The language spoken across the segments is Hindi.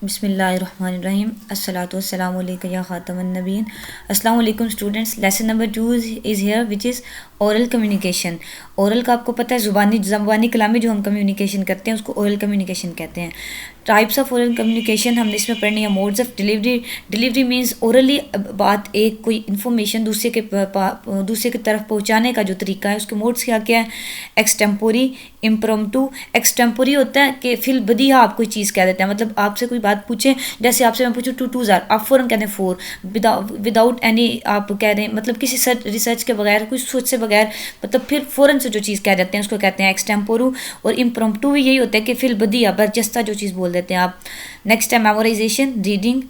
बिस्मिल्लाहिर्रहमानिर्रहीम अस्सलातु वस्सलामु अलैका या ख़ातमन नबीन। अस्सलामु अलैकुम students. Lesson number 2 is here which is oral communication. Oral का आपको पता है ज़ुबानी कलामी जो हम कम्युनिकेशन करते हैं उसको ओरल कम्युनिकेशन कहते हैं। टाइप्स ऑफ ओरल कम्युनिकेशन हमने इसमें पढ़नी है। Modes of delivery means orally बात एक कोई इन्फॉर्मेशन दूसरे की तरफ पहुंचाने का जो तरीका है उसके मोड्स क्या क्या है। एक्सटेम्पोरी, इम्प्रॉम्प्टू। एक्सटेम्पोरी होता है कि फिल बदिया आप कोई चीज़ कह देते हैं, मतलब आपसे कोई बात पूछें, जैसे आपसे मैं पूछूँ 2 2 ज़ार, आप फ़ौरन कहते हैं 4 विदाउट एनी, आप कह रहे हैं मतलब किसी रिसर्च के बगैर, कुछ सोच से बगैर, मतलब फिर फ़ौरन से जो चीज़ कह देते हैं उसको कहते हैं एक्सटेम्पोरू। और इम्प्रॉम्प्टू भी यही होता है कि फिल बदिया बरजस्ता जो चीज़ बोल देते हैं आप। नेक्स्ट है memorisation, reading.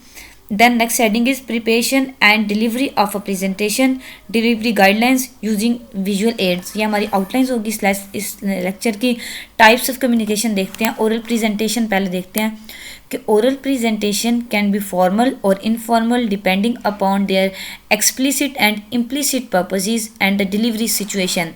Then next heading is preparation and delivery of a presentation, delivery guidelines using visual aids। ये हमारी outlines होगी इस लेक्चर की। टाइप्स ऑफ कम्युनिकेशन देखते हैं। ओरल प्रेजेंटेशन पहले देखते हैं कि oral presentation can be formal और informal depending upon their explicit and implicit purposes and the delivery situation.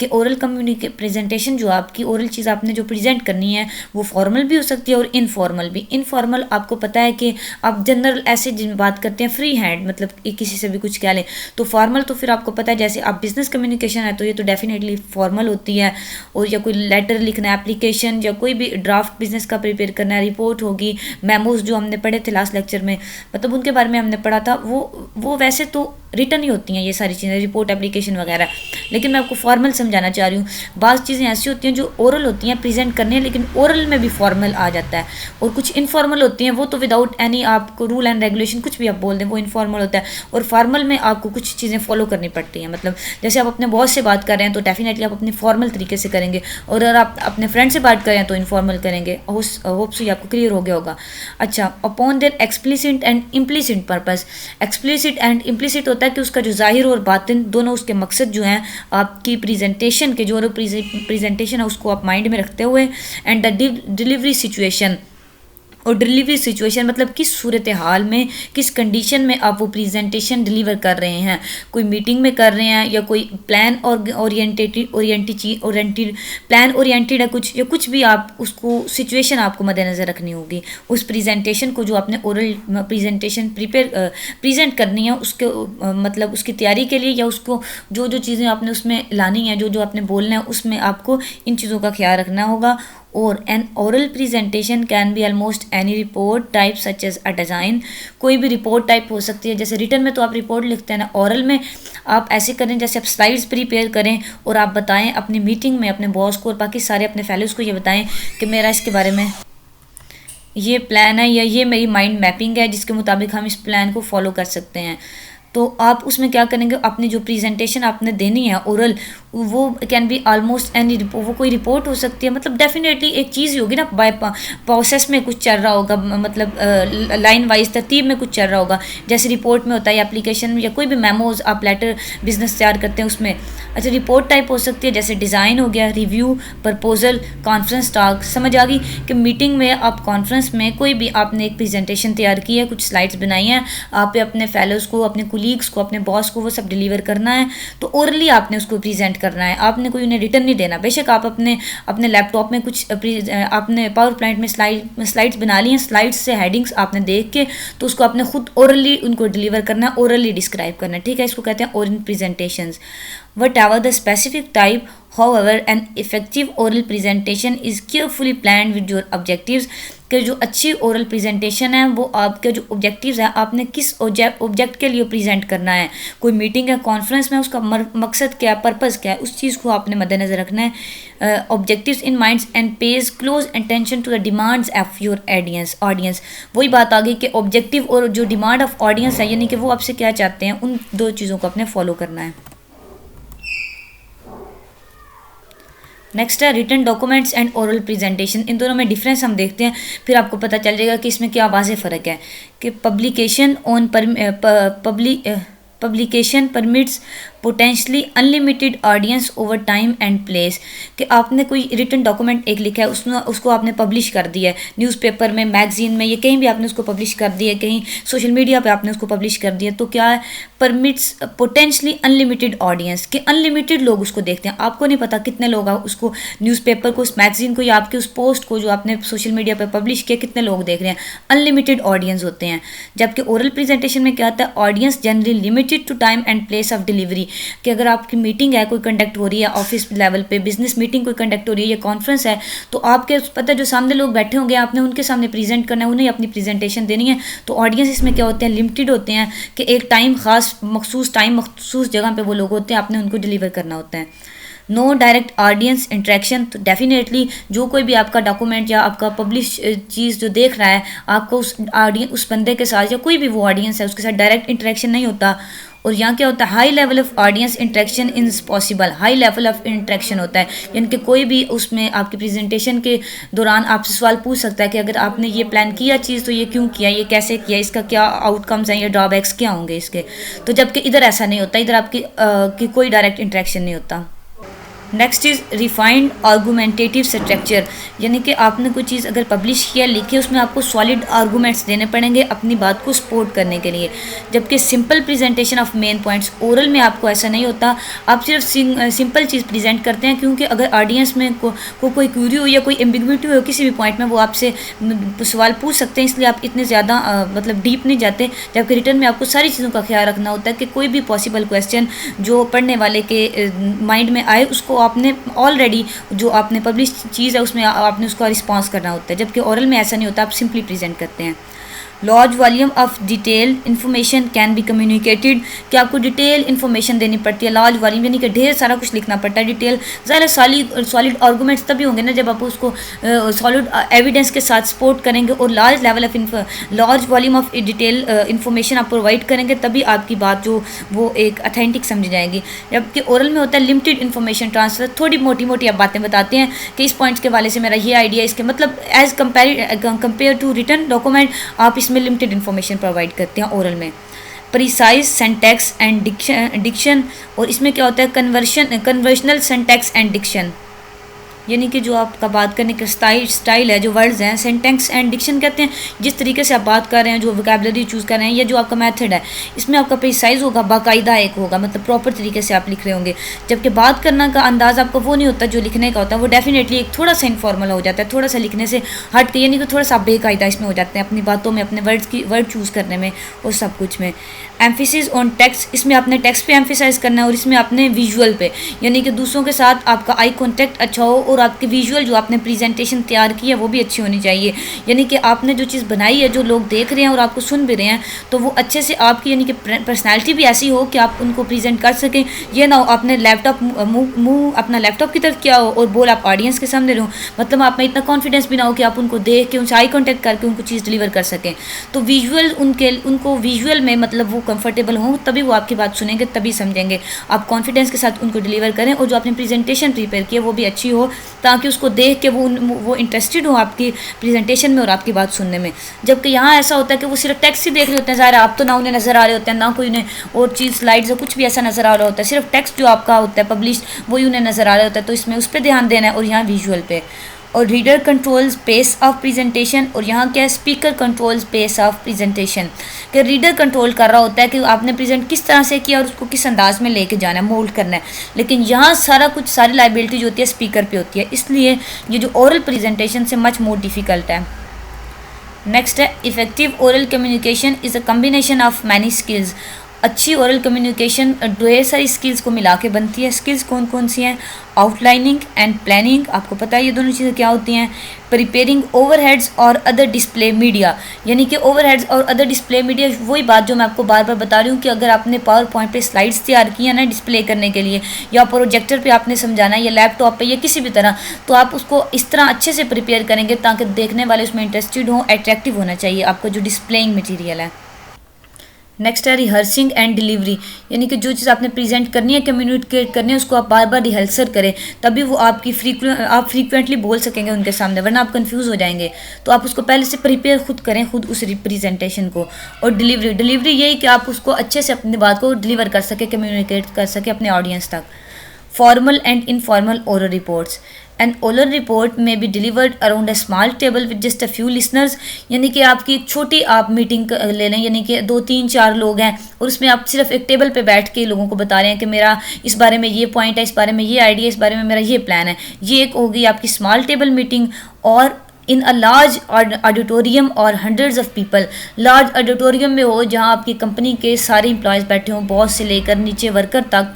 कि ओरल प्रेजेंटेशन जो आपकी ओरल चीज़ आपने जो प्रेजेंट करनी है वो फॉर्मल भी हो सकती है और इनफॉर्मल भी। इनफॉर्मल आपको पता है कि आप जनरल ऐसे बात करते हैं फ्री हैंड, मतलब किसी से भी कुछ कह लें। तो फॉर्मल तो फिर आपको पता है जैसे आप बिजनेस कम्युनिकेशन है तो ये तो डेफिनेटली फॉर्मल होती है। और या कोई लेटर लिखना है, एप्लीकेशन, या कोई भी ड्राफ्ट बिजनेस का प्रिपेयर करना है, रिपोर्ट होगी, मेमोज जो हमने पढ़े थे लास्ट लेक्चर में, मतलब उनके बारे में हमने पढ़ा था, वो वैसे तो रिटर्न ही होती हैं ये सारी चीज़ें, रिपोर्ट, एप्लीकेशन वगैरह। लेकिन मैं आपको फॉर्मल समझाना चाह रही हूँ। बाज़ चीज़ें ऐसी होती हैं जो ओरल होती हैं प्रेजेंट करने, लेकिन ओरल में भी फॉर्मल आ जाता है। और कुछ इनफॉर्मल होती हैं वो तो विदाउट एनी आपको रूल एंड रेगुलेशन कुछ भी आप बोल दें वो इनफॉर्मल होता है। और फॉर्मल में आपको कुछ चीज़ें फॉलो करनी पड़ती हैं, मतलब जैसे आप अपने बॉस से बात कर रहे हैं तो डेफिनेटली आप अपनी फॉर्मल तरीके से करेंगे, और अगर आप अपने फ्रेंड से बात कर रहे हैं तो इनफॉर्मल करेंगे। होप से आपको क्लियर हो गया होगा। अच्छा, upon their explicit and implicit purpose. Explicit and implicit होता है कि उसका जो जाहिर और बातिन दोनों उसके मकसद जो हैं आपकी प्रेजेंटेशन के, जो प्रेजेंटेशन है उसको आप माइंड में रखते हुए। एंड द डिलीवरी सिचुएशन, और डिलीवरी सिचुएशन मतलब किस सूरत हाल में, किस कंडीशन में आप वो प्रेजेंटेशन डिलीवर कर रहे हैं। कोई मीटिंग में कर रहे हैं या कोई प्लान प्लान ओरिएंटेड है कुछ, या कुछ भी आप उसको सिचुएशन आपको मद्देनज़र रखनी होगी। उस प्रेजेंटेशन को जो आपने ओरल प्रेजेंटेशन प्रेजेंट करनी है उसके मतलब उसकी तैयारी के लिए, या उसको जो चीज़ें आपने उसमें लानी है, जो आपने बोलना है उसमें आपको इन चीज़ों का ख्याल रखना होगा। और an oral presentation can be almost any report type such as a design. कोई भी रिपोर्ट टाइप हो सकती है, जैसे रिटर्न में तो आप रिपोर्ट लिखते हैं ना, ओरल में आप ऐसे करें जैसे आप स्लाइड्स प्रिपेयर करें और आप बताएं अपनी मीटिंग में अपने बॉस को और बाकी सारे अपने फेलोज़ को ये बताएं कि मेरा इसके बारे में ये प्लान है, या ये मेरी माइंड मैपिंग है जिसके मुताबिक हम इस प्लान को फॉलो कर सकते हैं। तो आप उसमें क्या करेंगे, अपनी जो प्रेजेंटेशन आपने देनी है ओरल, वो कैन बी ऑलमोस्ट एनी, वो कोई रिपोर्ट हो सकती है, मतलब डेफिनेटली एक चीज़ ही होगी ना, बाय प्रोसेस में कुछ चल रहा होगा, मतलब लाइन वाइज तरतीब में कुछ चल रहा होगा, जैसे रिपोर्ट में होता है या एप्लीकेशन में, या कोई भी मेमोज आप लेटर बिजनेस तैयार करते हैं उसमें। अच्छा, रिपोर्ट टाइप हो सकती है जैसे डिज़ाइन हो गया, रिव्यू, प्रपोजल, कॉन्फ्रेंस टॉक। समझ आ गई कि मीटिंग में आप कॉन्फ्रेंस में कोई भी आपने एक प्रेजेंटेशन तैयार की है, कुछ स्लाइड्स बनाई हैं, आप अपने फेलोज़ को, अपने कुलीग्स को, अपने बॉस को वो सब डिलीवर करना है, तो ओरली आपने उसको प्रेजेंट करना है। आपने कोई उन्हें रिटर्न नहीं देना। बेशक आप अपने लैपटॉप में कुछ आपने पावर पॉइंट में स्लाइड्स बना ली हैं, स्लाइड्स से हेडिंग्स आपने देख के तो उसको आपने खुद ओरली उनको डिलीवर करना है, ओरली डिस्क्राइब करना है, ठीक है। इसको कहते हैं oral presentations. Whatever the specific type, however, an effective oral presentation is carefully planned with your objectives। कि जो अच्छी ओरल प्रेजेंटेशन है वो आपके जो ऑब्जेक्टिव्स हैं, आपने किस ऑब्जेक्ट के लिए प्रेजेंट करना है। कोई मीटिंग है, कॉन्फ्रेंस में, उसका मकसद क्या है, पर्पस क्या है, उस चीज़ को आपने मद्देनज़र रखना है। Objectives in minds and pays close attention to the demands of your audience. वही बात आ गई कि ऑब्जेक्टिव और जो डिमांड ऑफ ऑडियंस है, यानी कि वो आपसे क्या चाहते हैं, उन दो चीज़ों को आपने फॉलो करना है। नेक्स्ट है written documents and oral presentation. इन दोनों में डिफरेंस हम देखते हैं, फिर आपको पता चल जाएगा कि इसमें क्या वाज़ेह फ़र्क है। कि publication permits potentially unlimited audience over time and place, कि आपने कोई रिटन डॉक्यूमेंट एक लिखा है, उसको आपने पब्लिश कर दिया है न्यूज़पेपर में, मैगजीन में, या कहीं भी आपने उसको पब्लिश कर दिया है, कहीं सोशल मीडिया पे आपने उसको पब्लिश कर दिया, तो क्या है, परमिट्स पोटेंशली अनलिमिटेड ऑडियंस, कि अनलिमिटेड लोग उसको देखते हैं। आपको नहीं पता कितने लोग उसको, न्यूज़पेपर को, उस मैगजीन को, या आपके उस पोस्ट को जो आपने सोशल मीडिया पर पब्लिश किया, कितने लोग देख रहे हैं, अनलिमिटेड ऑडियंस होते हैं। जबकि ओरल प्रेजेंटेशन में क्या होता है, audience generally limited to time and place of delivery, कि अगर आपकी मीटिंग है, कोई कंडक्ट हो रही है ऑफिस लेवल पे, बिजनेस मीटिंग कोई कंडक्ट हो रही है या कॉन्फ्रेंस है, तो आपके पता है जो सामने लोग बैठे होंगे, आपने उनके सामने प्रेजेंट करना है, उन्हें अपनी प्रेजेंटेशन देनी है, तो ऑडियंस इसमें क्या होते हैं, लिमिटेड होते हैं, कि एक टाइम खास मखसूस जगह पे वो लोग होते हैं, आपने उनको डिलीवर करना होता है। नो डायरेक्ट ऑडियंस इंटरेक्शन, तो डेफिनेटली जो कोई भी आपका डॉक्यूमेंट या आपका पब्लिश चीज़ जो देख रहा है, आपको उस बंदे के साथ या कोई भी वो ऑडियंस है उसके साथ डायरेक्ट इंटरेक्शन नहीं होता। और यहाँ क्या होता है, high level of audience interaction is possible, high level of interaction होता है, यानी कि कोई भी उसमें आपकी प्रेजेंटेशन के दौरान आपसे सवाल पूछ सकता है कि अगर आपने ये प्लान किया चीज़ तो ये क्यों किया, ये कैसे किया, इसका क्या आउटकम्स हैं या ड्रॉबैक्स क्या होंगे इसके। तो जबकि इधर ऐसा नहीं होता, इधर आपकी कोई डायरेक्ट इंटरेक्शन नहीं होता। नेक्स्ट इज़ रिफाइंड आर्गूमेंटेटिव स्ट्रक्चर, यानी कि आपने कोई चीज़ अगर पब्लिश किया, लिखी, उसमें आपको सॉलिड आर्गूमेंट्स देने पड़ेंगे अपनी बात को सपोर्ट करने के लिए। जबकि simple presentation of main points, oral में आपको ऐसा नहीं होता, आप सिर्फ सिंपल चीज़ प्रेजेंट करते हैं, क्योंकि अगर ऑडियंस में कोई क्यूरी हो या कोई एम्बिग्विटी हो किसी भी पॉइंट में, वो आपसे सवाल पूछ सकते हैं, इसलिए आप इतने ज़्यादा मतलब डीप नहीं जाते। जबकि रिटर्न में आपको सारी चीज़ों का ख्याल रखना होता है कि कोई भी पॉसिबल क्वेश्चन जो पढ़ने वाले के माइंड में आए, उसको आपने ऑलरेडी जो आपने पब्लिश चीज़ है उसमें आपने उसका रिस्पांस करना होता है। जबकि ओरल में ऐसा नहीं होता, आप सिंपली प्रेजेंट करते हैं। Large volume of detail information can be communicated, कि आपको डिटेल इन्फॉर्मेशन देनी पड़ती है, लार्ज वॉल्यूम यानी कि ढेर सारा कुछ लिखना पड़ता है, डिटेल। ज़्यादा सॉलिड आर्गूमेंट्स तभी होंगे ना जब आप उसको सॉलिड एविडेंस के साथ सपोर्ट करेंगे और large level of large volume of detail information आप प्रोवाइड करेंगे, तभी आपकी बात जो वो एक अथेंटिक समझी जाएगी। जबकि ओरल में होता है लिमिटेड इन्फॉर्मेशन ट्रांसफर, थोड़ी मोटी मोटी आप बातें बताते हैं कि इस पॉइंट्स के वाले से मेरा ये आइडिया, इसके मतलब as compare to written document आप इसमें लिमिटेड इन्फॉर्मेशन प्रोवाइड करते हैं ओरल में। प्रिसाइज सेंटेक्स एंड डिक्शन, और इसमें क्या होता है, कन्वर्शनल सेंटेक्स एंड डिक्शन, यानी कि जो आपका बात करने का स्टाइल है, जो वर्ड्स हैं, सेंटेंस एंड डिक्शन कहते हैं, जिस तरीके से आप बात कर रहे हैं, जो वोकैबुलरी चूज़ कर रहे हैं, या जो आपका मेथड है, इसमें आपका प्रिसाइज होगा, बाकायदा एक होगा, मतलब प्रॉपर तरीके से आप लिख रहे होंगे। जबकि बात करना का अंदाज आपका वो नहीं होता जो लिखने का होता है, वो डेफिनेटली एक थोड़ा सा इनफॉर्मल हो जाता है, थोड़ा सा लिखने से हट के, यानी कि थोड़ा सा बेकायदा इसमें हो जाते हैं अपनी बातों में, अपने वर्ड चूज़ करने में और सब कुछ में। एम्फेसिस ऑन टेक्स्ट, इसमें आपने टेक्स्ट पे एम्फेसाइज करना है और इसमें आपने विजुअल पे, यानी कि दूसरों के साथ आपका आई कांटेक्ट अच्छा हो और आपके विजुअल जो आपने प्रेजेंटेशन तैयार की है वो भी अच्छी होनी चाहिए। यानी कि आपने जो चीज़ बनाई है, जो लोग देख रहे हैं और आपको सुन भी रहे हैं, तो वो अच्छे से आपकी यानी कि पर्सनैलिटी भी ऐसी हो कि आप उनको प्रेजेंट कर सकें। ये ना हो आपने लैपटॉप मुँह अपना लैपटॉप की तरफ किया हो और बोल आप ऑडियंस के सामने रहो, मतलब आप में इतना कॉन्फिडेंस भी ना हो कि आप उनको देख के उनसे आई कॉन्टेक्ट करके उनको चीज़ डिलीवर कर सकें। तो विजुअल उनको विजुअल में मतलब वो कंफर्टेबल हों, तभी वो आपकी बात सुनेंगे, तभी समझेंगे। आप कॉन्फिडेंस के साथ उनको डिलीवर करें और जो आपने प्रेजेंटेशन प्रिपेयर की है वो भी अच्छी हो, ताकि उसको देख के वो इंटरेस्टेड हो आपकी प्रेजेंटेशन में और आपकी बात सुनने में। जबकि यहाँ ऐसा होता है कि वो सिर्फ टेक्स्ट ही देख रहे होते हैं, ज़ाहिर आप तो ना उन्हें नज़र आ रहे होते हैं, ना कोई उन्हें और चीज़ स्लाइड्स या कुछ भी ऐसा नज़र आ रहा होता है, सिर्फ टेक्स्ट जो आपका होता है पब्लिश वही उन्हें नज़र आ रहा होता है। तो इसमें उस पर ध्यान देना है और यहाँ विजुअल पे। और reader controls pace of presentation, और यहाँ क्या है, speaker controls pace of presentation, कि रीडर कंट्रोल कर रहा होता है कि आपने प्रेजेंट किस तरह से किया और उसको किस अंदाज में लेके जाना है, मोल्ड करना है। लेकिन यहाँ सारी लाइबिलिटी जो होती है स्पीकर पे होती है, इसलिए ये जो ओरल प्रेजेंटेशन से मच मोर डिफ़िकल्ट है। नेक्स्ट है effective oral communication is a combination of many skills. अच्छी ओरल कम्युनिकेशन ढेर सारी स्किल्स को मिला के बनती है। स्किल्स कौन कौन सी हैं? आउटलाइनिंग एंड प्लानिंग, आपको पता है ये दोनों चीज़ें क्या होती हैं। प्रिपेयरिंग ओवरहेड्स और अदर डिस्प्ले मीडिया, यानी कि ओवरहेड्स और अदर डिस्प्ले मीडिया वही बात जो मैं आपको बार बार बता रही हूँ कि अगर आपने पावर पॉइंट पे स्लाइड्स तैयार की है ना डिस्प्ले करने के लिए, या प्रोजेक्टर पे आपने समझाना है, या लैपटॉप पे, या किसी भी तरह, तो आप उसको इस तरह अच्छे से प्रिपेयर करेंगे ताकि देखने वाले उसमें इंटरेस्टेड हों, अट्रैक्टिव होना चाहिए आपका जो डिस्प्लेइंग मटीरियल है। नेक्स्ट है रिहर्सिंग एंड डिलीवरी, यानी कि जो चीज़ आपने प्रेजेंट करनी है, कम्युनिकेट करनी है, उसको आप बार बार रिहर्सल करें, तभी वो आपकी आप फ्रीक्वेंटली बोल सकेंगे उनके सामने, वरना आप कंफ्यूज हो जाएंगे। तो आप उसको पहले से प्रिपेयर खुद करें, खुद उस रिप्रेजेंटेशन को। और डिलीवरी यही कि आप उसको अच्छे से अपनी बात को डिलीवर कर सके, कम्युनिकेट कर सके अपने ऑडियंस तक। Formal and informal oral reports, an oral report में be delivered around a small table with just a few listeners, यानी कि आपकी एक छोटी आप मीटिंग ले लें, यानी कि 2-3-4 लोग हैं और उसमें आप सिर्फ एक टेबल पे बैठ के लोगों को बता रहे हैं कि मेरा इस बारे में ये पॉइंट है, इस बारे में ये आइडिया, इस बारे में मेरा ये प्लान है। ये एक होगी आपकी स्मॉल टेबल मीटिंग। और इन अ लार्ज ऑडिटोरियम और hundreds of people, large auditorium में हो जहाँ आपकी कंपनी के सारे एम्प्लॉयज़ बैठे हों, बॉस से लेकर नीचे वर्कर तक,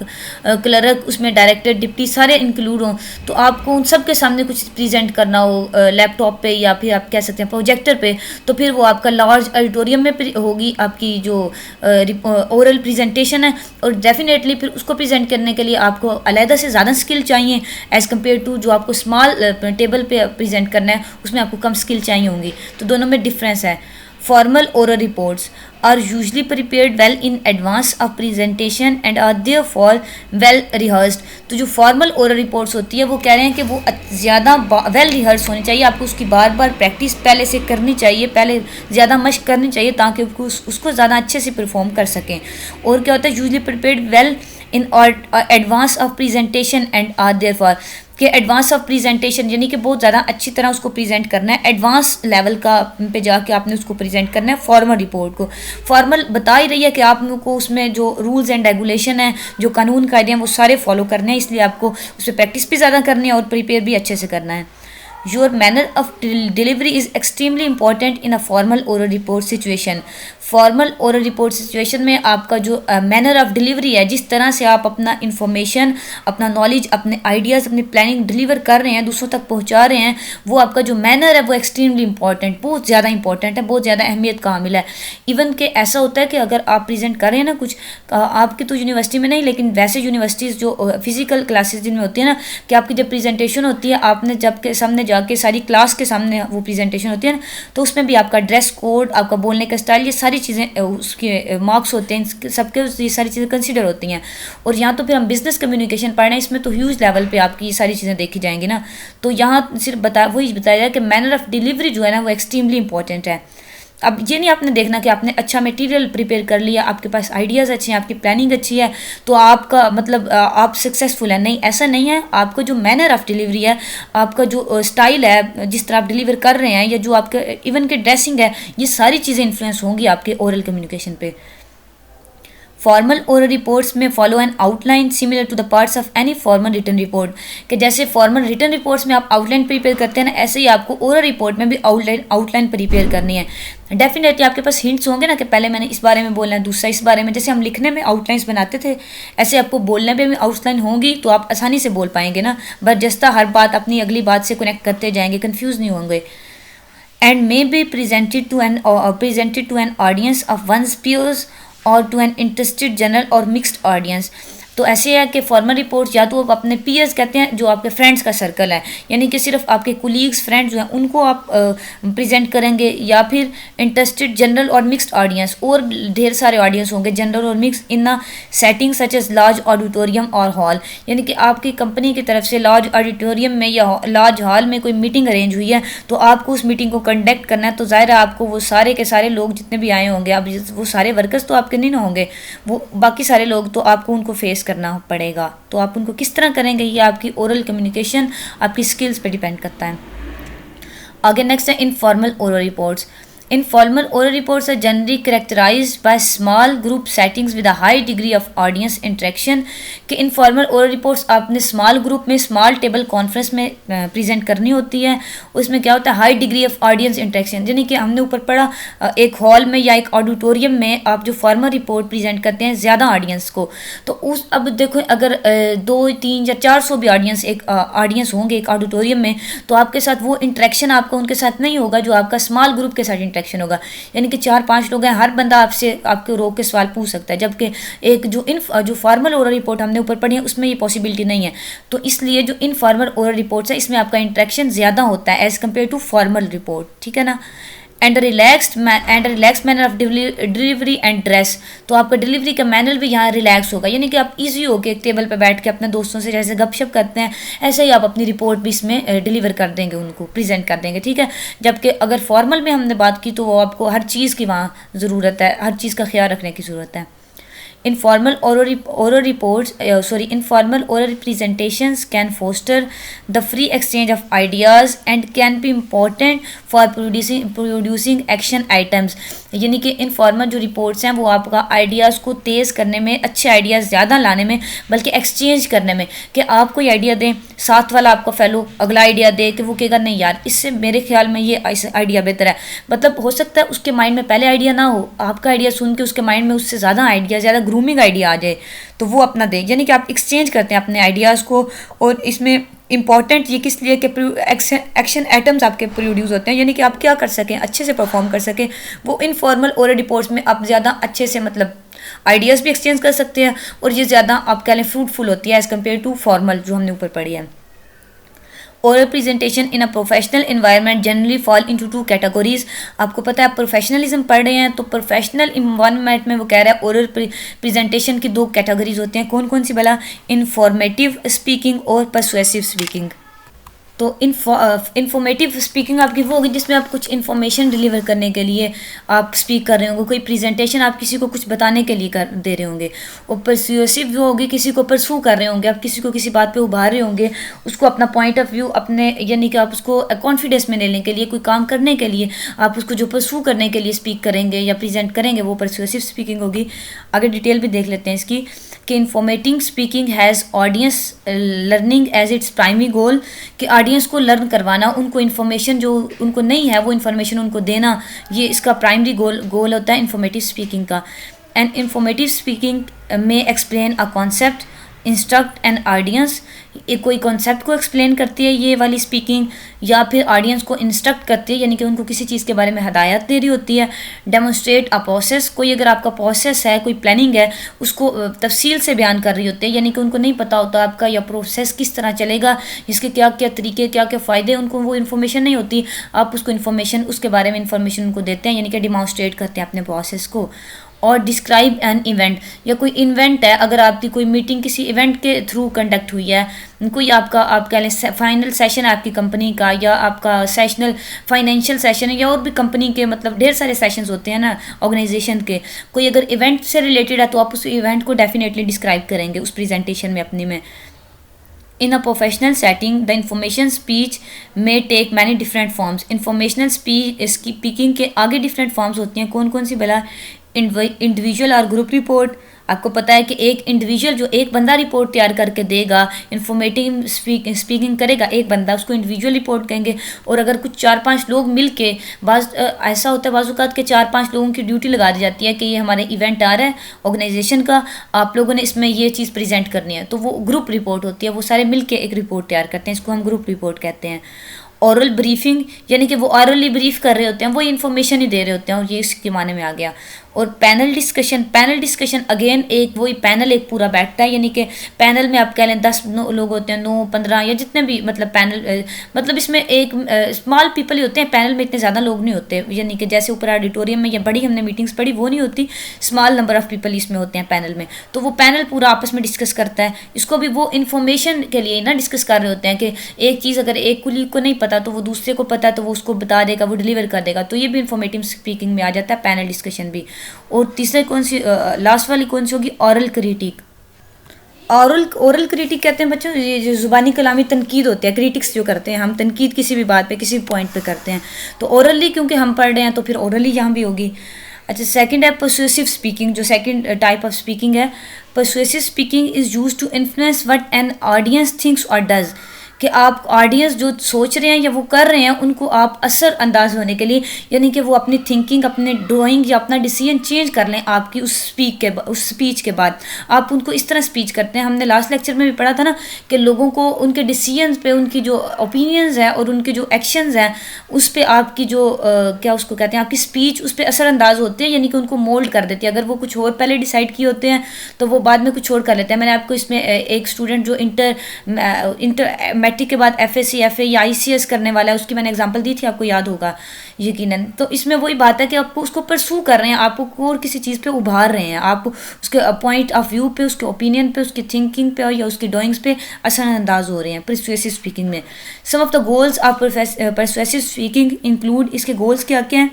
क्लर्क, उसमें डायरेक्टर, डिप्टी सारे इंक्लूड हों, तो आपको उन सब के सामने कुछ प्रेजेंट करना हो लैपटॉप पे या फिर आप कह सकते हैं प्रोजेक्टर पे, तो फिर वो आपका लार्ज ऑडिटोरियम में होगी आपकी जो ओरल प्रेजेंटेशन है। और डेफिनेटली फिर उसको प्रेजेंट करने के लिए आपको अलहदा से ज़्यादा स्किल चाहिए एज़ कम्पेयर टू जो आपको स्मॉल टेबल पे प्रेजेंट करना है, उसमें आपको कम स्किल चाहिए होंगी। तो दोनों में डिफरेंस है। Formal oral reports are usually prepared well in advance of presentation and are therefore well rehearsed. तो जो फॉर्मल ओरल रिपोर्ट्स होती है वो कह रहे हैं कि वो ज़्यादा वेल रिहर्स होनी चाहिए, आपको उसकी बार बार प्रैक्टिस पहले से करनी चाहिए, पहले ज़्यादा मशक करनी चाहिए ताकि उसको ज़्यादा अच्छे से परफॉर्म कर सकें। और क्या होता है, usually prepared well in advance of presentation and are therefore, कि एडवांस ऑफ प्रेजेंटेशन यानी कि बहुत ज़्यादा अच्छी तरह उसको प्रेजेंट करना है, एडवांस लेवल का पे जाके आपने उसको प्रेजेंट करना है फॉर्मल रिपोर्ट को। फॉर्मल बता ही रही है कि आपको उसमें जो रूल्स एंड रेगुलेशन है, जो कानून कायदे हैं, वो सारे फॉलो करने हैं, इसलिए आपको उस पर प्रैक्टिस भी ज़्यादा करनी है और प्रिपेयर भी अच्छे से करना है। Your manner of delivery is extremely important in a formal oral report situation. Formal oral report situation में आपका जो मैनर ऑफ डिलीवरी है, जिस तरह से आप अपना इंफॉर्मेशन, अपना नॉलेज, अपने आइडियाज़, अपनी प्लानिंग डिलीवर कर रहे हैं, दूसरों तक पहुंचा रहे हैं, वो आपका जो मैनर है वो एक्सट्रीमली इंपॉर्टेंट, बहुत ज़्यादा इंपॉर्टेंट है, बहुत ज़्यादा अहमियत का हामिल है। इवन कि ऐसा होता है कि अगर आप प्रेजेंट कर रहे हैं ना कुछ, आपकी तो यूनिवर्सिटी में नहीं, लेकिन वैसे यूनिवर्सिटीज़ जो फिजिकल क्लासेज जिनमें होती है ना, कि आपकी जब प्रेजेंटेशन होती है, आपने जब के सामने जाके सारी क्लास के सामने वो प्रेजेंटेशन होती है ना, तो उसमें भी आपका ड्रेस कोड, आपका बोलने का स्टाइल, ये सारी चीज़ें उसके मार्क्स होते हैं, सबके ये सारी चीज़ें कंसीडर होती हैं। और यहाँ तो फिर हम बिजनेस कम्युनिकेशन पढ़ रहे हैं, इसमें तो ह्यूज लेवल पे आपकी ये सारी चीज़ें देखी जाएंगी ना। तो यहाँ सिर्फ वही बताया जाए कि मैनर ऑफ डिलीवरी जो है ना वो एक्सट्रीमली इंपॉर्टेंट है। अब ये नहीं आपने देखना कि आपने अच्छा मटेरियल प्रिपेयर कर लिया, आपके पास आइडियाज़ अच्छे हैं, आपकी प्लानिंग अच्छी है, तो आपका मतलब आप सक्सेसफुल है, नहीं, ऐसा नहीं है। आपका जो मैनर ऑफ डिलीवरी है, आपका जो स्टाइल है, जिस तरह आप डिलीवर कर रहे हैं, या जो आपके इवन के ड्रेसिंग है, ये सारी चीज़ें इन्फ्लुएंस होंगी आपके ओरल कम्युनिकेशन पे। फॉर्मल ओरल रिपोर्ट्स में follow an outline similar to the parts of any formal written report, कि जैसे फॉर्मल रिटन रिपोर्ट्स में आप आउटलाइन प्रिपेयर करते हैं ना, ऐसे ही आपको ओरल रिपोर्ट में भी आउटलाइन प्रिपेयर करनी है। डेफिनेटली आपके पास हिंट्स होंगे ना कि पहले मैंने इस बारे में बोलना है, दूसरा इस बारे में, जैसे हम लिखने में आउटलाइंस बनाते थे, ऐसे आपको बोलने में भी आउटलाइन होंगी, तो आप आसानी से बोल पाएंगे ना, बट जस्ता हर बात अपनी अगली बात से कनेक्ट करते जाएंगे, कन्फ्यूज़ नहीं होंगे। And may be presented to an audience of one's peers or to an interested general or mixed audience. तो ऐसे है कि फॉर्मल रिपोर्ट्स या तो आप अपने पीयर्स कहते हैं, जो आपके फ्रेंड्स का सर्कल है, यानी कि सिर्फ आपके कुलीग्स, फ्रेंड्स जो हैं उनको आप प्रेजेंट करेंगे, या फिर interested general or mixed audience, और ढेर सारे ऑडियंस होंगे general or mix in a setting such as large auditorium or hall, यानी कि आपकी कंपनी की तरफ से लार्ज ऑडिटोरियम में या लार्ज हॉल में कोई मीटिंग अरेंज हुई है, तो आपको उस मीटिंग को कंडक्ट करना है। तो ज़ाहिर है आपको वो सारे के सारे लोग जितने भी आए होंगे, अब वो सारे वर्कर्स तो आपके नहीं ना होंगे, वो बाकी सारे लोग, तो आपको उनको फेस करना पड़ेगा। तो आप उनको किस तरह करेंगे, ये आपकी ओरल कम्युनिकेशन, आपकी स्किल्स पे डिपेंड करता है। आगे नेक्स्ट है informal oral reports. Informal oral reports are generally characterized by small group settings with a high degree of audience interaction। कि informal oral reports आपने small group में small table conference में present करनी होती है। उसमें क्या होता है, high degree of audience interaction, यानी कि हमने ऊपर पढ़ा एक हॉल में या एक ऑडिटोरियम में आप जो फॉर्मल रिपोर्ट प्रेजेंट करते हैं ज़्यादा ऑडियंस को, तो उस अब देखो अगर 2, 3 या 400 भी ऑडियंस होंगे एक ऑडिटोरियम में, तो आपके साथ वो इंटरेक्शन आपका उनके साथ नहीं होगा जो आपका स्मॉल ग्रुप के साथ इंटरेक्शन होगा। यानी कि 4-5 लोग हैं, हर बंदा आपसे आपके रोक के सवाल पूछ सकता है, जबकि एक जो फॉर्मल ओरल रिपोर्ट हमने ऊपर पढ़ी है उसमें ये पॉसिबिलिटी नहीं है। तो इसलिए जो इनफॉर्मल ओरल रिपोर्ट्स है इसमें आपका इंटरेक्शन ज़्यादा होता है as compare to formal report, ठीक है ना। And relax manner of delivery and dress. तो आपका डिलीवरी का मैनर भी यहाँ रिलैक्स होगा, यानी कि आप इजी होकर एक टेबल पर बैठ के अपने दोस्तों से जैसे गपशप करते हैं ऐसे ही आप अपनी रिपोर्ट भी इसमें डिलीवर कर देंगे, उनको प्रेजेंट कर देंगे, ठीक है। जबकि अगर फॉर्मल में हमने बात की तो वो आपको हर चीज़ की वहाँ ज़रूरत है, हर चीज़ का ख्याल रखने की ज़रूरत है। Informal informal oral presentations can foster the free exchange of ideas and can be important for producing action items। यानी कि इनफॉर्मल जो रिपोर्ट्स हैं वो आपका आइडियाज़ को तेज़ करने में, अच्छे आइडियाज़ ज़्यादा लाने में, बल्कि एक्सचेंज करने में, कि आप कोई आइडिया दें, साथ वाला आपका फेलो अगला आइडिया दे कि वो कहेगा नहीं यार इससे मेरे ख्याल में ये आइडिया बेहतर है। मतलब हो सकता है उसके माइंड में पहले आइडिया ना हो, आपका आइडिया सुन के उसके माइंड में उससे ज़्यादा आइडिया, ज़्यादा ग्रूमिंग आइडिया आ जाए तो वो अपना दे, यानी कि आप एक्सचेंज करते हैं अपने आइडियाज़ को। और इसमें इंपॉर्टेंट ये किस लिए कि एक्शन आइटम्स आपके प्रोड्यूस होते हैं, यानी कि आप क्या कर सकें, अच्छे से परफॉर्म कर सकें। वो इनफॉर्मल ओरल रिपोर्ट्स में आप ज़्यादा अच्छे से मतलब आइडियाज़ भी एक्सचेंज कर सकते हैं और ये ज़्यादा आप कह लें फ्रूटफुल होती है एज़ कम्पेयर टू फॉर्मल जो हमने ऊपर पढ़ी है। Oral presentation in a professional environment generally fall into 2 categories. आपको पता है आप प्रोफेशनलिज्म पढ़ रहे हैं तो प्रोफेशनल इन्वायरमेंट में वो कह रहा है ओरल प्रेजेंटेशन की 2 कैटेगरीज होती हैं। कौन कौन सी भला? इंफॉर्मेटिव स्पीकिंग और पर्सुएसिव स्पीकिंग। तो इन्फॉर्मेटिव स्पीकिंग आपकी वो होगी जिसमें आप कुछ इन्फॉर्मेशन डिलीवर करने के लिए आप स्पीक कर रहे होंगे, कोई प्रेजेंटेशन आप किसी को कुछ बताने के लिए दे रहे होंगे। और परस्यूसिव वो होगी किसी को परसू कर रहे होंगे, आप किसी को किसी बात पे उभार रहे होंगे, उसको अपना पॉइंट ऑफ व्यू अपने यानी कि आप उसको कॉन्फिडेंस में लेने के लिए, कोई काम करने के लिए आप उसको जो परसू करने के लिए स्पीक करेंगे या प्रेजेंट करेंगे वो परस्यूसिव स्पीकिंग होगी। आगे डिटेल भी देख लेते हैं इसकी कि informative speaking has audience learning as its primary goal, कि ऑडियंस को लर्न करवाना, उनको इन्फॉर्मेशन जो उनको नहीं है वो इन्फॉर्मेशन उनको देना, ये इसका प्राइमरी गोल होता है इन्फॉर्मेटिव स्पीकिंग का। एंड इन्फॉर्मेटिव स्पीकिंग में explain a concept, instruct an audience, कोई कॉन्सेप्ट को एक्सप्लेन करती है ये वाली स्पीकिंग, या फिर ऑडियंस को इंस्ट्रक्ट करती है यानी कि उनको किसी चीज़ के बारे में हदायत दे रही होती है। डेमोन्स्ट्रेट अ प्रोसेस, कोई अगर आपका प्रोसेस है, कोई प्लानिंग है, उसको तफसील से बयान कर रही होती है, यानी कि उनको नहीं पता होता आपका या प्रोसेस किस तरह चलेगा, इसके क्या क्या तरीके, क्या क्या फ़ायदे, उनको वो इन्फॉर्मेशन नहीं होती, आप उसको इन्फॉर्मेशन उसके बारे में इन्फॉर्मेशन उनको देते हैं, यानी कि डिमॉन्स्ट्रेट करते हैं अपने प्रोसेस को। और डिस्क्राइब एन इवेंट, या कोई इवेंट है, अगर आपकी कोई मीटिंग किसी इवेंट के थ्रू कंडक्ट हुई है, कोई आपका आप कह लें फाइनल सेशन है आपकी कंपनी का, या आपका सेशनल फाइनेंशियल सेशन है, या और भी कंपनी के मतलब ढेर सारे सेशंस होते हैं ना ऑर्गेनाइजेशन के, कोई अगर इवेंट से रिलेटेड है तो आप उस इवेंट को डेफिनेटली डिस्क्राइब करेंगे उस प्रेजेंटेशन में अपनी में। In a professional setting the information speech में take many different forms, informational speaking के आगे डिफरेंट फॉर्म्स होती हैं। कौन कौन सी भला? इंडिविजुअल और ग्रुप रिपोर्ट, आपको पता है कि एक इंडिविजुअल जो एक बंदा रिपोर्ट तैयार करके देगा, इन्फॉर्मेटिव स्पीकिंग करेगा एक बंदा, उसको इंडिविजुअल रिपोर्ट कहेंगे। और अगर कुछ 4-5 लोग मिल के ऐसा होता है बाज़ के 4-5 लोगों की ड्यूटी लगा दी जाती है कि ये हमारे इवेंट आ रहा है ऑर्गेनाइजेशन का, आप लोगों ने इसमें ये चीज़ प्रेजेंट करनी है, तो वो ग्रुप रिपोर्ट होती है, वो सारे मिल के एक रिपोर्ट तैयार करते हैं, इसको हम ग्रुप रिपोर्ट कहते हैं। औरल ब्रीफिंग, यानी कि वो ऑरली ब्रीफ कर रहे होते हैं, वो इन्फॉर्मेशन ही दे रहे होते हैं, और ये इसके माने में आ गया। और पैनल डिस्कशन अगेन एक वही पैनल एक पूरा बैठता है, यानी कि पैनल में आप कह लें 10 लोग होते हैं, 9-15 या जितने भी मतलब पैनल मतलब इसमें एक स्मॉल पीपल ही होते हैं, पैनल में इतने ज़्यादा लोग नहीं होते, यानी कि जैसे ऊपर ऑडिटोरियम में या बड़ी हमने मीटिंग्स पढ़ी वो नहीं होती, स्मॉल नंबर ऑफ पीपल इसमें होते हैं पैनल में। तो वो पैनल पूरा आपस में डिस्कस करता है, इसको भी वो इन्फॉर्मेशन के लिए ना डिस्कस कर रहे होते हैं कि एक चीज़ अगर एक कुलीग को नहीं पता तो वो दूसरे को पता है तो वो उसको बता देगा, वो डिलीवर कर देगा, तो ये भी इन्फॉर्मेटिव स्पीकिंग में आ जाता है, पैनल डिस्कशन भी। और तीसरा कौन सी लास्ट वाली कौन सी होगी? ऑरल क्रिटिक। ओरल क्रिटिक कहते हैं बच्चों ये जो ज़ुबानी कलामी तनकीद होते हैं, क्रिटिक्स जो करते हैं, हम तनकीद किसी भी बात पे किसी भी पॉइंट पे करते हैं, तो ओरली क्योंकि हम पढ़ रहे हैं तो फिर ओरली यहाँ भी होगी। अच्छा, सेकंड है पर्सुएसिव स्पीकिंग, जो सेकंड टाइप ऑफ स्पीकिंग है। Persuasive speaking is used to influence what an audience thinks or does, कि आप ऑडियंस जो सोच रहे हैं या वो कर रहे हैं उनको आप असर अंदाज होने के लिए, यानी कि वो अपनी थिंकिंग, अपने ड्राइंग या अपना डिसीजन चेंज कर लें आपकी उस स्पीच के बाद, आप उनको इस तरह स्पीच करते हैं। हमने लास्ट लेक्चर में भी पढ़ा था ना कि लोगों को उनके डिसीजन पे, उनकी जो ओपिनियंस हैं और उनके जो एक्शंस हैं उस पर आपकी जो क्या उसको कहते हैं, आपकी स्पीच उस पर असरअंदाज होते हैं, यानी कि उनको मोल्ड कर देती है। अगर वो कुछ और पहले डिसाइड किए होते हैं तो वो बाद में कुछ और कर लेते हैं। मैंने आपको इसमें एक स्टूडेंट जो इंटर मैट्रिक के बाद FSC FA या ICS करने वाला है, उसकी मैंने एग्जांपल दी थी, आपको याद होगा यकीनन। तो इसमें वही बात है कि आपको उसको परसू कर रहे हैं, आपको और किसी चीज़ पे उभार रहे हैं, आप उसके पॉइंट ऑफ व्यू पे, उसके ओपिनियन पे, उसकी थिंकिंग पे या उसकी ड्राइंग्स पे असरअंदाज हो रहे हैं परसुएसिव स्पीकिंग में। Some of the goals of persuasive speaking include, इसके गोल्स क्या क्या हैं?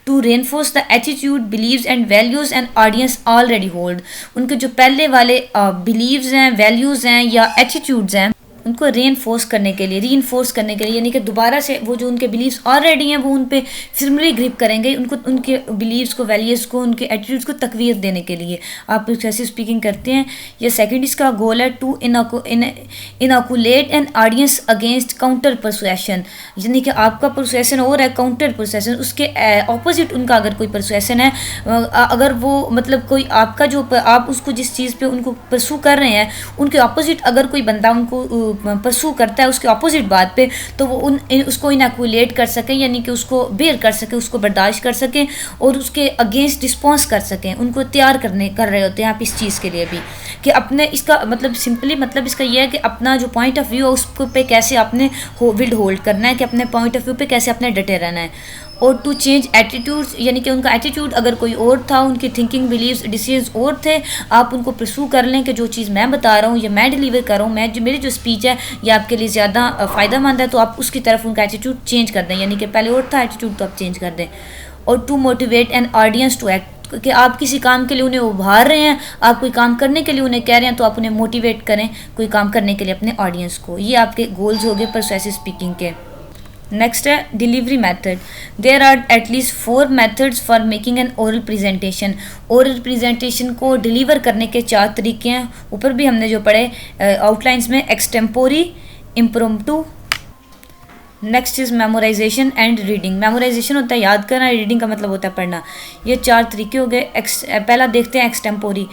To reinforce the attitude, beliefs and values and audience already hold, उनके जो पहले वाले बिलीव्स हैं, वैल्यूज़ हैं या एटीट्यूड्स हैं, उनको रेनफोर्स करने के लिए, रीइंफोर्स करने के लिए, यानी कि दोबारा से वो जो उनके बिलीव्स ऑलरेडी हैं वो उन पे फिर्मली ग्रिप करेंगे, उनको उनके बिलीव्स को, वैल्यूज़ को, उनके एटीट्यूड्स को तकवीत देने के लिए आप परसुएसिव स्पीकिंग करते हैं। या सेकंड इसका गोल है to inoculate an audience against counter persuasion, यानी कि आपका परसुएशन और है काउंटर परसुएशन, उसके ऑपोजिट उनका अगर कोई परसुएशन है, अगर वो मतलब कोई आपका जो आप उसको जिस चीज़ पे उनको परसू कर रहे हैं उनके ऑपोजिट अगर कोई बंदा उनको परसू करता है उसके ऑपोजिट बात पे, तो वो उसको इनोकुलेट कर सकें, यानी कि उसको बेयर कर सकें, उसको बर्दाश्त कर सकें और उसके अगेंस्ट रिस्पॉन्स कर सकें, उनको तैयार कर रहे होते हैं आप इस चीज़ के लिए भी कि अपने, इसका मतलब सिंपली मतलब इसका यह है कि अपना जो पॉइंट ऑफ व्यू है उस पे कैसे आपने विल होल्ड करना है, कि अपने पॉइंट ऑफ व्यू पे कैसे आपने डटे रहना है। और टू चेंज एटीट्यूड्स, यानी कि उनका एटीट्यूड अगर कोई और था, उनकी थिंकिंग, बिलीव्स, डिसीजंस और थे, आप उनको परसू कर लें कि जो चीज़ मैं बता रहा हूँ या मैं डिलीवर कर रहा हूँ, मैं जो मेरी जो स्पीच है ये आपके लिए ज़्यादा फ़ायदेमंद है, तो आप उसकी तरफ उनका एटीट्यूड चेंज कर दें, यानी कि पहले और था एटीट्यूड तो आप चेंज कर दें। और to motivate an audience to act, कि आप किसी काम के लिए उन्हें उभार रहे हैं, आप कोई काम करने के लिए उन्हें कह रहे हैं, तो आप उन्हें मोटिवेट करें कोई काम करने के लिए अपने ऑडियंस को। ये आपके गोल्स हो गए परसुएसिव स्पीकिंग के। नेक्स्ट है delivery method. There are at least 4 methods for making an oral presentation. Oral presentation को डिलीवर करने के 4 तरीके हैं, ऊपर भी हमने जो पढ़े आउटलाइंस में, extempore, impromptu, next is memorization and reading. Memorization होता है याद करना, रीडिंग का मतलब होता है पढ़ना। ये 4 तरीके हो गए। पहला देखते हैं extempore.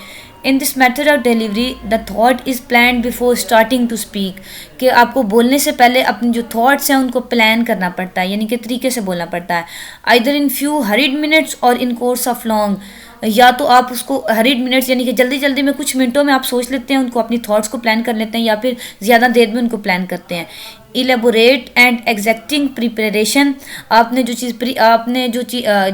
In this method of delivery the thought is plan before starting to speak, कि आपको बोलने से पहले अपने जो थॉट्स हैं उनको प्लान करना पड़ता है, यानी कि तरीके से बोलना पड़ता है। Either in few hurried minutes और इन कोर्स ऑफ लॉन्ग, या तो आप उसको हरीड मिनट्स यानी कि जल्दी जल्दी में कुछ मिनटों में आप सोच लेते हैं उनको, अपनी थॉट्स को प्लान कर लेते हैं, या फिर ज़्यादा देर में उनको प्लान करते हैं। इलेबोरेट एंड एग्जैक्टिंग प्रिपरेशन, आपने जो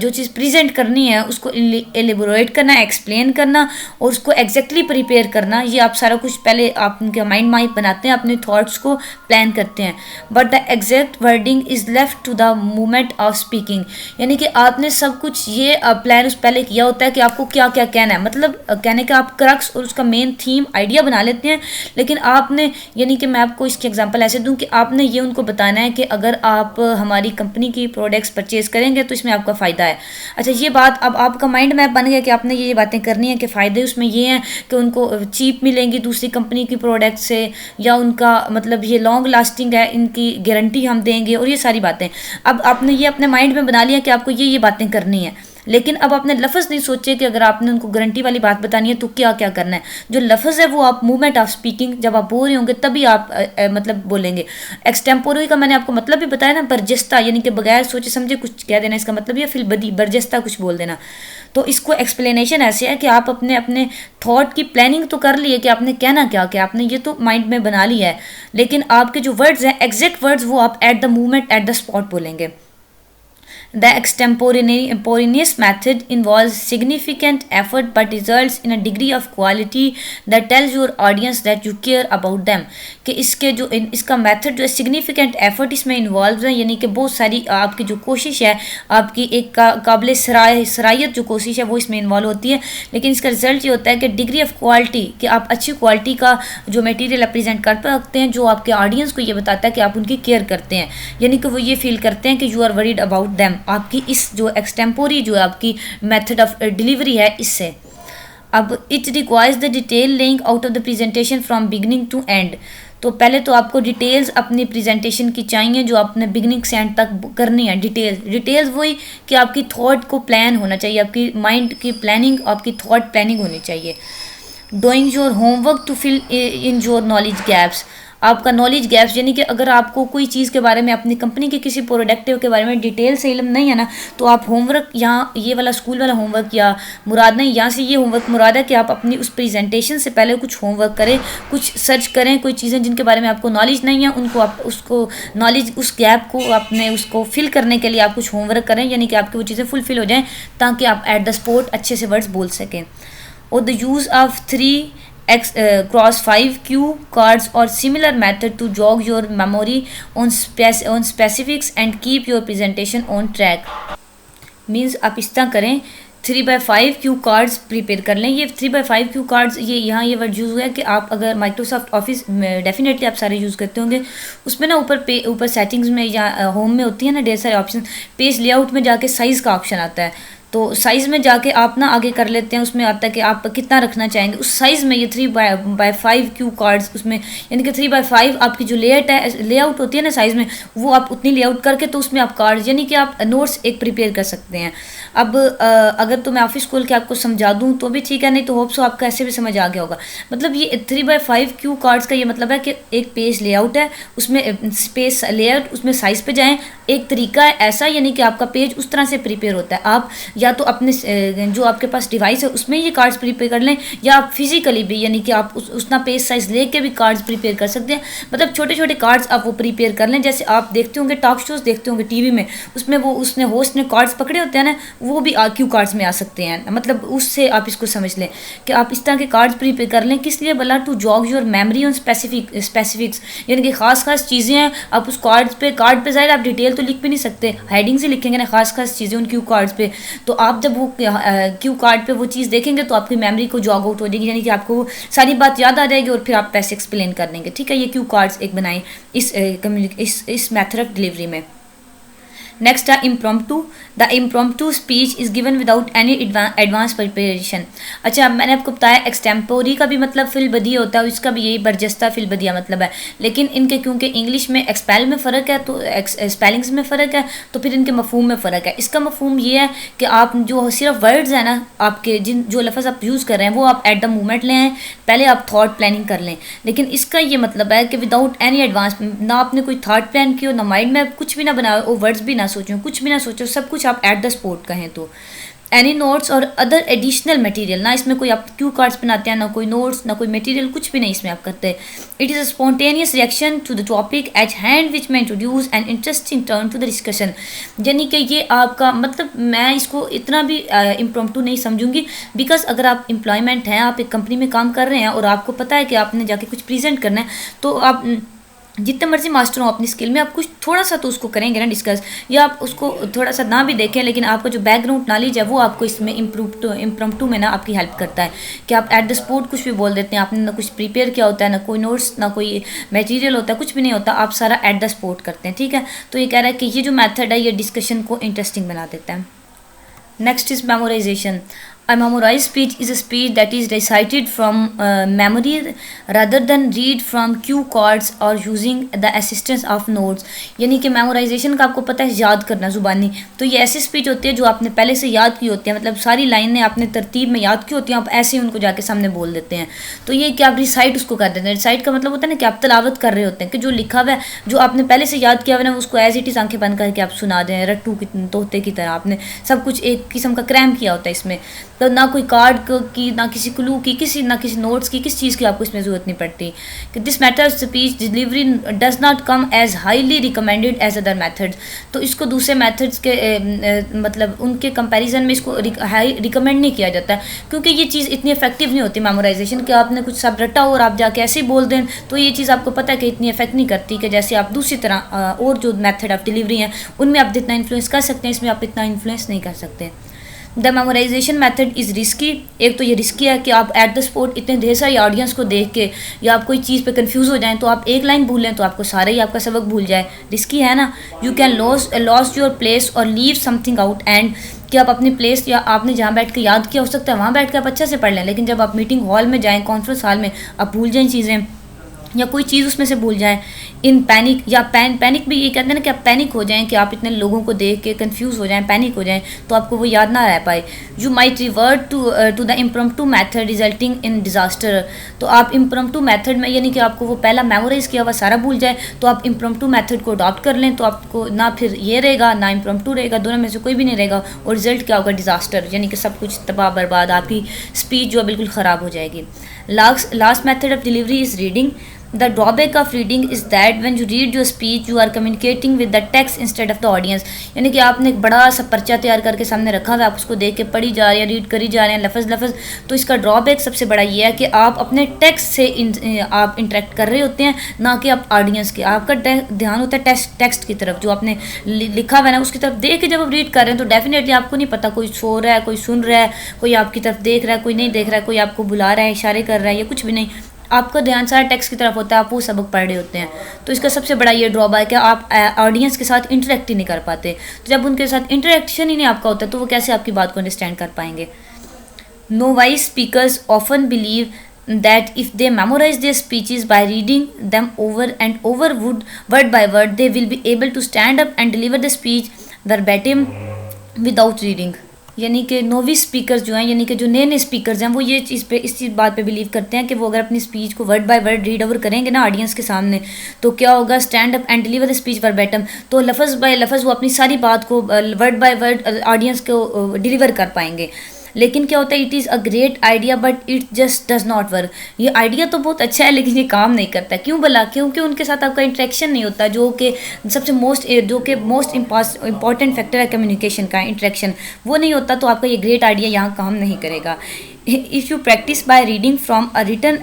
चीज़ प्रेजेंट करनी है उसको एलेबोरेट करना, एक्सप्लेन करना और उसको एग्जैक्टली प्रिपेयर करना, ये आप सारा कुछ पहले आप उनके माइंड माइप बनाते हैं, अपने थॉट्स को प्लान करते हैं। But the exact wording is left to the moment of speaking, यानी कि आपने सब कुछ ये प्लान उस पहले किया होता है कि आपको क्या क्या कहना है, मतलब कहने का आप क्रक्स और उसका मेन थीम आइडिया बना लेते हैं, लेकिन आपने, यानी कि मैं आपको इसकी एग्जांपल ऐसे दूं कि आपने ये उनको बताना है कि अगर आप हमारी कंपनी की प्रोडक्ट्स परचेज करेंगे तो इसमें आपका फ़ायदा है। अच्छा, ये बात अब आपका माइंड मैप बन गया कि आपने ये बातें करनी है कि फ़ायदे उसमें ये हैं कि उनको चीप मिलेंगी दूसरी कंपनी की प्रोडक्ट से, या उनका मतलब ये लॉन्ग लास्टिंग है, इनकी गारंटी हम देंगे, और ये सारी बातें अब आपने ये अपने माइंड में बना लिया कि आपको ये बातें करनी है। लेकिन अब आपने लफ्ज़ नहीं सोचे कि अगर आपने उनको गारंटी वाली बात बतानी है तो क्या क्या करना है। जो लफ्ज़ है वो आप मूवमेंट ऑफ स्पीकिंग, जब आप बोल रहे होंगे तभी आप मतलब बोलेंगे। एक्सटेम्पोरी का मैंने आपको मतलब भी बताया ना, बरजस्ता, यानी कि बगैर सोचे समझे कुछ कह देना, इसका मतलब ये फिल बदी बरजस्ता कुछ बोल देना। तो इसको एक्सप्लेनेशन ऐसे है कि आप अपने थॉट की प्लानिंग तो कर लिए कि आपने कहना क्या क्या, आपने ये तो माइंड में बना लिया है, लेकिन आपके जो वर्ड्स हैं एग्जैक्ट वर्ड्स वो आप at the moment at the spot बोलेंगे। The extemporaneous method involves significant effort but results in a degree of quality that tells your audience that you care about them। कि इसका मेथड जो है सिग्निफिकेंट एफर्ट इसमें इन्वॉल्व है, यानी कि बहुत सारी आपकी जो कोशिश है, आपकी एक काबिल सराहियत जो कोशिश है वो इसमें इन्वॉल्व होती है, लेकिन इसका रिजल्ट ये होता है कि डिग्री ऑफ क्वालिटी, कि आप अच्छी क्वालिटी का जो मटेरियल प्रेजेंट कर सकते हैं जो आपके ऑडियंस को ये बताता है कि आप उनकी केयर करते हैं, यानी कि वो ये फील करते हैं कि you are worried about them, आपकी इस जो एक्सटेम्पोरी जो आपकी मेथड ऑफ डिलीवरी है इससे। अब it requires the detail laying out of the presentation from beginning to end. तो पहले तो आपको डिटेल्स अपनी प्रेजेंटेशन की चाहिए जो आपने बिगिनिंग से एंड तक करनी है। डिटेल्स वही कि आपकी थॉट को प्लान होना चाहिए, आपकी माइंड की प्लानिंग, आपकी थॉट प्लानिंग होनी चाहिए। Doing your homework to fill in your knowledge gaps, आपका नॉलेज गैप्स, यानी कि अगर आपको कोई चीज़ के बारे में, अपनी कंपनी के किसी प्रोडक्ट के बारे में डिटेल से इल्म नहीं है ना, तो आप होमवर्क यहाँ ये वाला स्कूल वाला होमवर्क या मुराद नहीं, यहाँ से ये होमवर्क मुराद है कि आप अपनी उस प्रेजेंटेशन से पहले कुछ होमवर्क करें, कुछ सर्च करें, कोई चीज़ें जिनके बारे में आपको नॉलेज नहीं है उनको आप उसको नॉलेज उस गैप को अपने उसको फिल करने के लिए आप कुछ होमवर्क करें, यानी कि आपकी वो चीज़ें फुलफिल हो जाएँ ताकि आप एट द स्पॉट अच्छे से वर्ड्स बोल सकें। और the use of 3x×5 cue cards or similar method to jog your memory on specifics and keep your presentation on track। Means आप इस तरह करें, 3/5 क्यू कार्ड्स प्रिपेयर कर लें। ये 3/5 क्यू कार्ड्स, ये यहाँ ये वर्ड यूज़ हुआ है कि आप अगर माइक्रोसॉफ्ट ऑफिस डेफिनेटली आप सारे यूज़ करते होंगे, उसमें ना ऊपर सेटिंग्स में या होम में होती है ना ढेर सारे ऑप्शन, पेज लेआउट में जाके साइज़ का ऑप्शन आता है, तो साइज़ में जाके आप ना आगे कर लेते हैं, उसमें आता है कि आप कितना रखना चाहेंगे उस साइज़ में। ये 3/5 क्यू कार्ड्स उसमें, यानी कि 3/5 आपकी जो लेआउट होती है ना साइज़ में, वो आप उतनी लेआउट करके तो उसमें आप कार्ड्स यानी कि आप नोट्स एक प्रिपेयर कर सकते हैं। अब अगर तो मैं ऑफिस खोल के आपको समझा दूँ तो भी ठीक है, नहीं तो होप सो आपको ऐसे भी समझ आ गया होगा। मतलब ये 3/5 क्यू कार्ड्स का ये मतलब है कि एक पेज लेआउट है, उसमें स्पेस लेआउट, उसमें साइज़ पे जाएँ, एक तरीका है ऐसा, यानी कि आपका पेज उस तरह से प्रिपेयर होता है। आप या तो अपने जो आपके पास डिवाइस है उसमें ये कार्ड्स प्रिपेयर कर लें, या आप फिजिकली भी, यानी कि आप उतना पेज साइज लेके भी कार्ड्स प्रिपेयर कर सकते हैं। मतलब छोटे छोटे कार्ड्स आप वो प्रिपेयर कर लें, जैसे आप देखते होंगे टॉक शोज देखते होंगे टीवी में, उसमें वो उसने होस्ट ने कार्ड्स पकड़े होते हैं ना, वो भी क्यू कार्ड्स में आ सकते हैं। मतलब उससे आप इसको समझ लें कि आप इस तरह के कार्ड्स प्रिपेयर कर लें। किस लिए बोला? To jog your memory on specifics, यानी कि खास खास चीज़ें हैं आप उस कार्ड पे ज़ाहिर आप डिटेल तो लिख भी नहीं सकते, हेडिंग से लिखेंगे ना खास खास चीज़ें उन क्यू कार्ड्स पे, तो आप जब वो क्यू कार्ड पे वो चीज़ देखेंगे तो आपकी मेमोरी को जॉग आउट हो जाएगी, यानी कि आपको सारी बात याद आ जाएगी और फिर आप पैसे एक्सप्लेन कर देंगे। ठीक है, ये क्यू कार्ड्स एक बनाएं इस मेथड ऑफ डिलीवरी में। नेक्स्ट है impromptu. The impromptu speech is given without any advance preparation. अच्छा, मैंने आपको बताया एक्सटेम्पोरी का भी मतलब फिलबदिया होता है, इसका भी यही बरजस्ता फिलबदिया मतलब है, लेकिन इनके क्योंकि इंग्लिश में एक्सपेल में फ़र्क है तो स्पेलिंग्स में फ़र्क है, तो फिर इनके मफहूम में फ़र्क है। इसका मफहूम ये है कि आप जो सिर्फ वर्ड्स हैं ना आपके, जो लफ्ज़ आप यूज़ कर रहे हैं वो आप एट द मोमेंट ले आएँ, पहले आप थॉट प्लानिंग कर लें। लेकिन इसका ये मतलब है कि विदाउट एनी एडवांस, ना आपने कोई थॉट प्लान किया, ना माइंड में कुछ भी ना बनाओ, वो वर्ड्स भी ना सोचो, कुछ भी ना सोचो, सब कुछ आप एट द स्पॉट कहें। तो एनी नोट्स और अदर एडिशनल मटेरियल, ना इसमें कोई आप क्यू कार्ड्स बनाते हैं, ना कोई नोट्स, ना कोई मटेरियल, कुछ भी नहीं इसमें आप करते। It is a spontaneous reaction to the topic at hand which में introduce an interesting turn to the discussion. यानी कि ये आपका मतलब, मैं इसको इतना भी इम्प्रॉम्प्टू नहीं समझूंगी, बिकॉज अगर आप एम्प्लॉयमेंट हैं, आप एक कंपनी में काम कर रहे हैं और आपको पता है कि आपने जाके कुछ प्रेजेंट करना है, तो आप जितने मर्जी मास्टर हो अपनी स्किल में, आप कुछ थोड़ा सा तो उसको करेंगे ना डिस्कस, या आप उसको थोड़ा सा ना भी देखें, लेकिन आपका जो बैकग्राउंड नॉलेज है वो आपको इसमें इम्प्रॉम्प्टू में ना आपकी हेल्प करता है कि आप एट द स्पॉट कुछ भी बोल देते हैं। आपने ना कुछ प्रिपेयर किया होता है, ना कोई नोट्स, ना कोई मटेरियल होता है, कुछ भी नहीं होता, आप सारा एट द स्पॉट करते हैं। ठीक है, तो ये कह रहा है कि ये जो मैथड है ये डिस्कशन को इंटरेस्टिंग बना देता है। Next is memorisation. A memorized speech is a speech that is recited from memory rather than read from cue cards or using the assistance of notes। यानी कि मेमोराइजेशन का आपको पता है याद करना ज़ुबानी, तो ये ऐसी स्पीच होती है जो आपने पहले से याद की होती है, मतलब सारी लाइनें आपने तरतीब में याद की होती हैं, आप ऐसे ही उनको जाके सामने बोल देते हैं। तो ये कि आप रिसाइट उसको कर देते हैं। रिसाइट का मतलब होता है ना कि आप तलावत कर रहे होते हैं, कि जो लिखा हुआ है, जो आपने पहले से याद किया हुआ है ना, उसको एज इट इज़ आंखें बंद करके आप सुना दें, रट्टू की तोते की तरह। आपने सब कुछ एक किस्म का क्रैम किया होता है इसमें, तो ना कोई कार्ड की, ना किसी क्लू की, ना किसी नोट्स की, किसी चीज़ की आपको इसमें ज़रूरत नहीं पड़ती। कि this method of speech delivery does not come as highly recommended as other methods. तो इसको दूसरे मेथड्स के मतलब उनके कंपैरिजन में इसको हाई रिकमेंड नहीं किया जाता, क्योंकि ये चीज़ इतनी इफेक्टिव नहीं होती मेमोराइजेशन कि आपने कुछ सब रटा हो और आप जाके ऐसे ही बोल दें, तो ये चीज़ आपको पता है कि इतनी इफेक्ट नहीं करती कि जैसे आप दूसरी तरह और जो मेथड ऑफ डिलीवरी हैं उनमें आप जितना इन्फ्लुएंस कर सकते हैं, इसमें आप इतना इन्फ्लुएंस नहीं कर सकते। The memorisation method is risky. एक तो ये रिस्की है कि आप एट द स्पॉट इतने ढेर सारी ऑडियंस को देख के या आप कोई चीज़ पे कंफ्यूज हो जाएं, तो आप एक लाइन भूलें तो आपको सारा ही आपका सबक भूल जाए, रिस्की है ना। You can loss your place और लीव समथिंग आउट एंड, कि आप अपनी प्लेस या आपने जहाँ बैठ के याद किया हो सकता है वहाँ बैठ के आप अच्छे से पढ़ लें, लेकिन जब आप मीटिंग हॉल में जाएँ, कॉन्फ्रेंस हॉल में, आप भूल जाएँ चीज़ें, या कोई चीज़ उसमें से भूल जाएं, इन पैनिक या पैनिक भी ये कहते हैं ना कि आप पैनिक हो जाएं, कि आप इतने लोगों को देख के कंफ्यूज हो जाएं, पैनिक हो जाएं, तो आपको वो याद ना रह पाए। You might revert to the impromptu method resulting in disaster. तो आप इम्प्रम्प्टू मैथड में, यानी कि आपको वो पहला मेमोराइज किया हुआ सारा भूल जाए, तो आप इम्प्रम्प्टू मैथड को अडॉप्ट कर लें, तो आपको ना फिर ये रहेगा ना इम्प्रम्प्टू रहेगा, दोनों में से कोई भी नहीं रहेगा, और रिजल्ट क्या होगा, डिजास्टर, यानी कि सब कुछ तबाह बर्बाद, आपकी स्पीच जो है बिल्कुल ख़राब हो जाएगी। Last method of delivery is reading. The drawback of reading is that when you read your speech, you are communicating with the text instead of the audience। यानी कि आपने एक बड़ा सा पर्चा तैयार करके सामने रखा हुआ है, आप उसको देख के पढ़ी जा रहे हैं, रीड करी जा रहे हैं लफ्ज़। तो इसका ड्रॉबैक सबसे बड़ा ये है कि आप अपने टेक्स्ट से आप इंटरेक्ट कर रहे होते हैं, ना कि आप ऑडियंस के। आपका ध्यान होता है टेक्स्ट की तरफ, जो आपने लिखा हुआ है ना उसकी तरफ देख के जब आप रीड कर रहे हैं, तो डेफिनेटली आपको नहीं पता कोई सो रहा है, कोई सुन रहा है, कोई आपकी तरफ देख रहा है, कोई नहीं देख रहा है, कोई आपको बुला रहा है, इशारे कर रहा है, या कुछ भी नहीं। आपका ध्यान सारा टेक्स्ट की तरफ होता है, आप वो सबक पढ़ रहे होते हैं। तो इसका सबसे बड़ा ये ड्रॉबैक है, आप ऑडियंस के साथ इंटरेक्ट ही नहीं कर पाते। तो जब उनके साथ इंटरेक्शन ही नहीं आपका होता, तो वो कैसे आपकी बात को अंडरस्टैंड कर पाएंगे। No wise speakers often believe that if they memorize their speeches by reading them over and over word by word, they will be able to stand up and deliver the speech verbatim without reading। यानी कि नोविस स्पीकर्स जो हैं, यानी कि जो नए नए स्पीकर्स हैं, वो ये इस चीज़ बात पे बिलीव करते हैं कि वो अगर अपनी स्पीच को word by word read over करेंगे ना ऑडियंस के सामने, तो क्या होगा, stand up and deliver the speech verbatim. तो लफ्ज़ बाय लफ्ज़ वो अपनी सारी बात को वर्ड बाय वर्ड ऑडियंस को डिलीवर कर पाएंगे। लेकिन क्या होता है, it is a great idea but it just does not work. ये आइडिया तो बहुत अच्छा है, लेकिन ये काम नहीं करता। क्यों भला? क्योंकि उनके साथ आपका इंटरेक्शन नहीं होता, जो कि सबसे मोस्ट इम्पॉर्टेंट फैक्टर है कम्युनिकेशन का, इंटरेक्शन वो नहीं होता, तो आपका ये ग्रेट आइडिया यहाँ काम नहीं करेगा। If you practice by reading from a written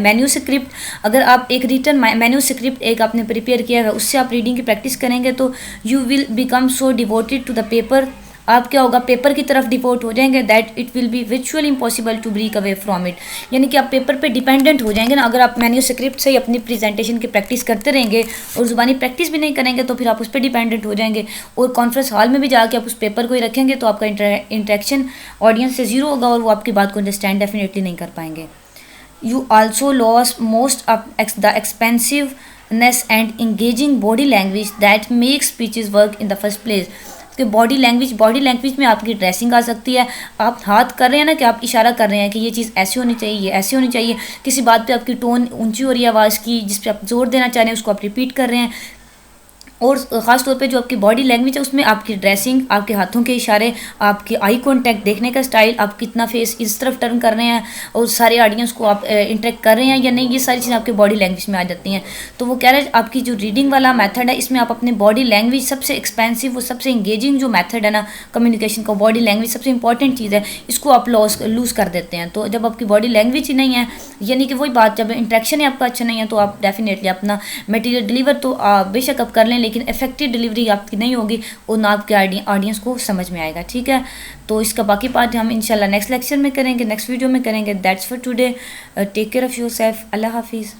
manuscript, अगर आप एक रिटन मैन्यूस्क्रिप्ट एक आपने प्रिपेयर किया है, उससे आप रीडिंग की प्रैक्टिस करेंगे, तो you will become so devoted to the paper. आप क्या होगा, पेपर की तरफ डिवोट हो जाएंगे, दैट इट विल बी विचुअली impossible to break away from it. यानी कि आप पेपर पे डिपेंडेंट हो जाएंगे ना। अगर आप मैन्यूस्क्रिप्ट से ही अपनी प्रेजेंटेशन की प्रैक्टिस करते रहेंगे और ज़ुबानी प्रैक्टिस भी नहीं करेंगे, तो फिर आप उस पर डिपेंडेंट हो जाएंगे, और कॉन्फ्रेंस हॉल में भी जाके आप उस पेपर को ही रखेंगे, तो आपका इंटरेक्शन ऑडियंस से ज़ीरो होगा, और वो आपकी बात को अंडरस्टैंड डेफिनेटली नहीं कर पाएंगे। You also lose most of the expensiveness and engaging body language that make speeches work in the first place. कि बॉडी लैंग्वेज में आपकी ड्रेसिंग आ सकती है। आप हाथ कर रहे हैं ना, कि आप इशारा कर रहे हैं कि ये चीज़ ऐसी होनी चाहिए, ये ऐसी होनी चाहिए। किसी बात पे आपकी टोन ऊंची हो रही है आवाज़ की, जिस पे आप जोर देना चाह रहे हैं, उसको आप रिपीट कर रहे हैं। और ख़ास तौर पे जो आपकी बॉडी लैंग्वेज है, उसमें आपकी ड्रेसिंग, आपके हाथों के इशारे, आपकी आई कांटेक्ट, देखने का स्टाइल, आप कितना फेस इस तरफ टर्न कर रहे हैं, और सारे ऑडियंस को आप इंटरेक्ट कर रहे हैं या नहीं, ये सारी चीज़ें आपके बॉडी लैंग्वेज में आ जाती हैं। तो वो कह रहे हैं आपकी जो रीडिंग वाला मेथड है, इसमें आप अपने बॉडी लैंग्वेज, सबसे एक्सपेंसिव वो सबसे इंगेजिंग जो मेथड है ना कम्युनिकेशन का, बॉडी लैंग्वेज सबसे इंपॉर्टेंट चीज़ है, इसको आप लूज़ कर देते हैं। तो जब आपकी बॉडी लैंग्वेज ही नहीं है, यानी कि वही बात, जब इंटरेक्शन ही आपका अच्छा नहीं है, तो आप डेफिनेटली अपना मटेरियल डिलीवर तो बेशक आप कर लें, लेकिन इफेक्टिव डिलीवरी आपकी नहीं होगी, और ना आपके ऑडियंस को समझ में आएगा। ठीक है, तो इसका बाकी पार्ट हम इंशाल्लाह नेक्स्ट लेक्चर में करेंगे, नेक्स्ट वीडियो में करेंगे। That's for today, take care of yourself, अल्लाह हाफिज़।